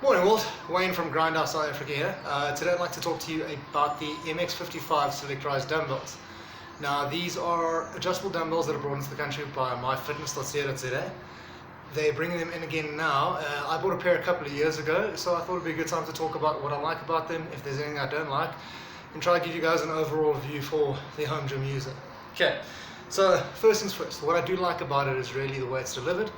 Morning world, Wayne from Grindhouse South Africa here. Today I'd like to talk to you about the MX55 selectorized dumbbells. Now these are adjustable dumbbells that are brought into the country by myfitness.co.za. They're bringing them in again now. I bought a pair a couple of years ago, so I thought it'd be a good time to talk about what I like about them, if there's anything I don't like, and try to give you guys an overall view for the home gym user. Okay, so first things first, what I do like about it is really the way it's delivered,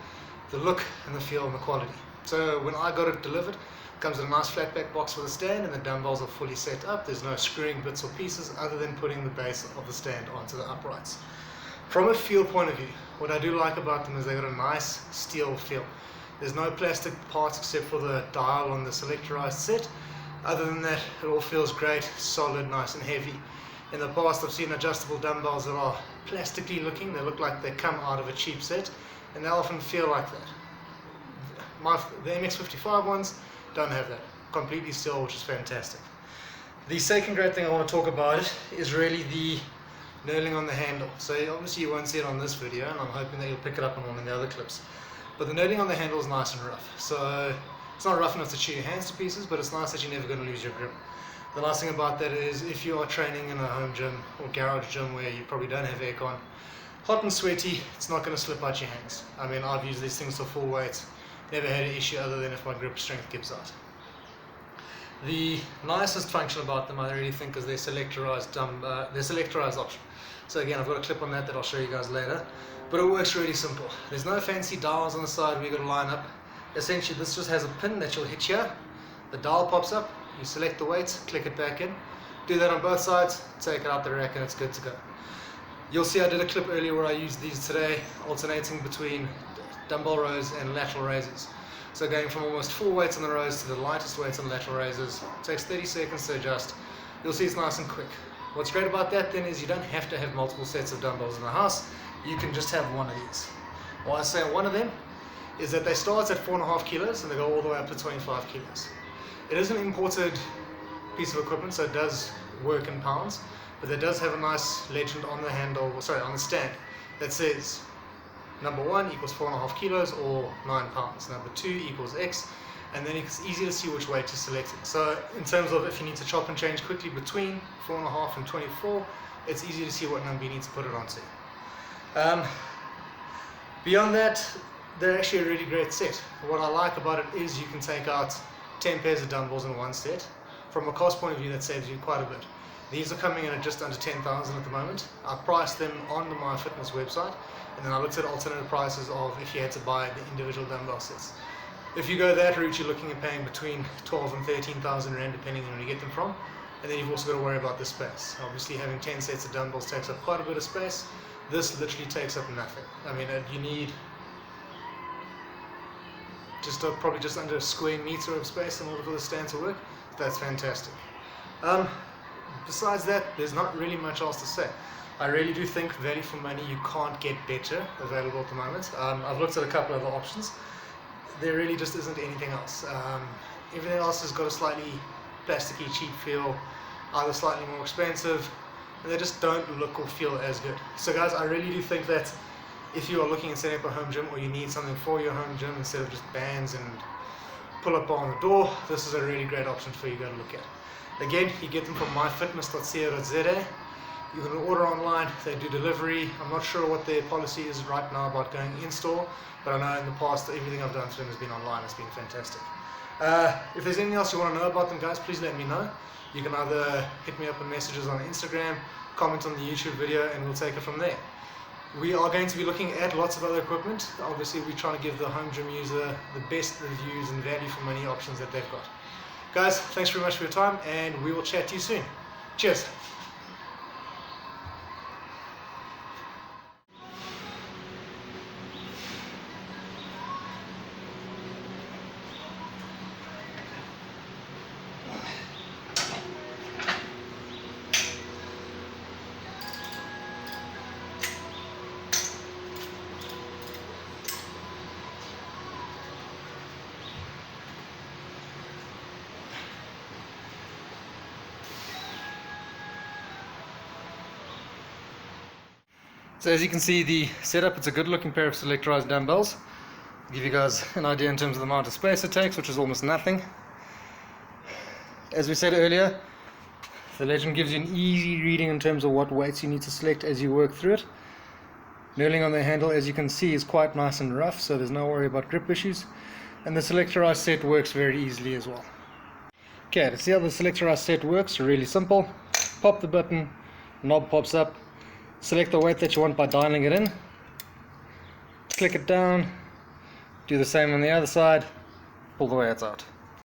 the look and the feel and the quality. So when I got it delivered, it comes in a nice flat back box with a stand, and the dumbbells are fully set up. There's no screwing bits or pieces other than putting the base of the stand onto the uprights. From a feel point of view, what I do like about them is they've got a nice steel feel. There's no plastic parts except for the dial on the selectorized set. Other than that, it all feels great, solid, nice and heavy. In the past I've seen adjustable dumbbells that are plastically looking. They look like they come out of a cheap set, and they often feel like that. The MX55 ones don't have that. Completely steel, which is fantastic. The second great thing I want to talk about is really the knurling on the handle. So obviously you won't see it on this video, and I'm hoping that you'll pick it up on one of the other clips. But the knurling on the handle is nice and rough. So it's not rough enough to chew your hands to pieces, but it's nice that you're never going to lose your grip. The nice thing about that is if you are training in a home gym or garage gym where you probably don't have aircon, hot and sweaty, it's not going to slip out your hands. I mean, I've used these things for full weight. Never had an issue other than if my grip strength gives out. The nicest function about them I really think is their selectorized option. So again, I've got a clip on that I'll show you guys later, but it works really simple. There's no fancy dials on the side where you've got to line up. Essentially this just has a pin that you'll hit here, the dial pops up, you select the weight, click it back in, do that on both sides, take it out the rack and it's good to go. You'll see I did a clip earlier where I used these today, alternating between dumbbell rows and lateral raises. So going from almost full weights on the rows to the lightest weights on lateral raises. It takes 30 seconds to adjust. You'll see it's nice and quick. What's great about that then is you don't have to have multiple sets of dumbbells in the house. You can just have one of these. Why I say one of them is that they start at 4.5 kilos and they go all the way up to 25 kilos. It is an imported piece of equipment, so it does work in pounds, but it does have a nice legend on the handle, on the stand that says number 1 equals 4.5 kilos or 9 pounds. Number 2 equals X, and then it's easy to see which weight to select it. So in terms of if you need to chop and change quickly between 4.5 and 24, it's easy to see what number you need to put it onto. Beyond that, they're actually a really great set. What I like about it is you can take out 10 pairs of dumbbells in one set. From a cost point of view, that saves you quite a bit. These are coming in at just under 10,000 at the moment. I priced them on the MyFitness website, and then I looked at alternative prices of if you had to buy the individual dumbbell sets. If you go that route, you're looking at paying between 12 and 13,000 rand depending on where you get them from, and then you've also got to worry about the space. Obviously having 10 sets of dumbbells takes up quite a bit of space. This literally takes up nothing. I mean, you need probably just under a square meter of space in order for the stand to work. That's fantastic. Besides that, there's not really much else to say. I really do think value for money, you can't get better available at the moment. I've looked at a couple of other options. There really just isn't anything else. Everything else has got a slightly plasticky, cheap feel, either slightly more expensive, and they just don't look or feel as good. So guys, I really do think that if you are looking at setting up a home gym, or you need something for your home gym instead of just bands and pull-up bar on the door, this is a really great option for you to look at. Again, you get them from myfitness.co.za. You can order online, they do delivery. I'm not sure what their policy is right now about going in-store, but I know in the past everything I've done for them has been online. It's been fantastic. If there's anything else you want to know about them, guys, please let me know. You can either hit me up in messages on Instagram, comment on the YouTube video, and we'll take it from there. We are going to be looking at lots of other equipment. Obviously, we're trying to give the home gym user the best reviews and value for money options that they've got. Guys, thanks very much for your time, and we will chat to you soon. Cheers. So as you can see the setup, it's a good looking pair of selectorized dumbbells. Give you guys an idea in terms of the amount of space it takes, which is almost nothing. As we said earlier, the legend gives you an easy reading in terms of what weights you need to select as you work through it. Knurling on the handle, as you can see, is quite nice and rough, so there's no worry about grip issues. And the selectorized set works very easily as well. Okay, to see how the selectorized set works, really simple. Pop the button, knob pops up, select the weight that you want by dialing it in, click it down, do the same on the other side, pull the weights out.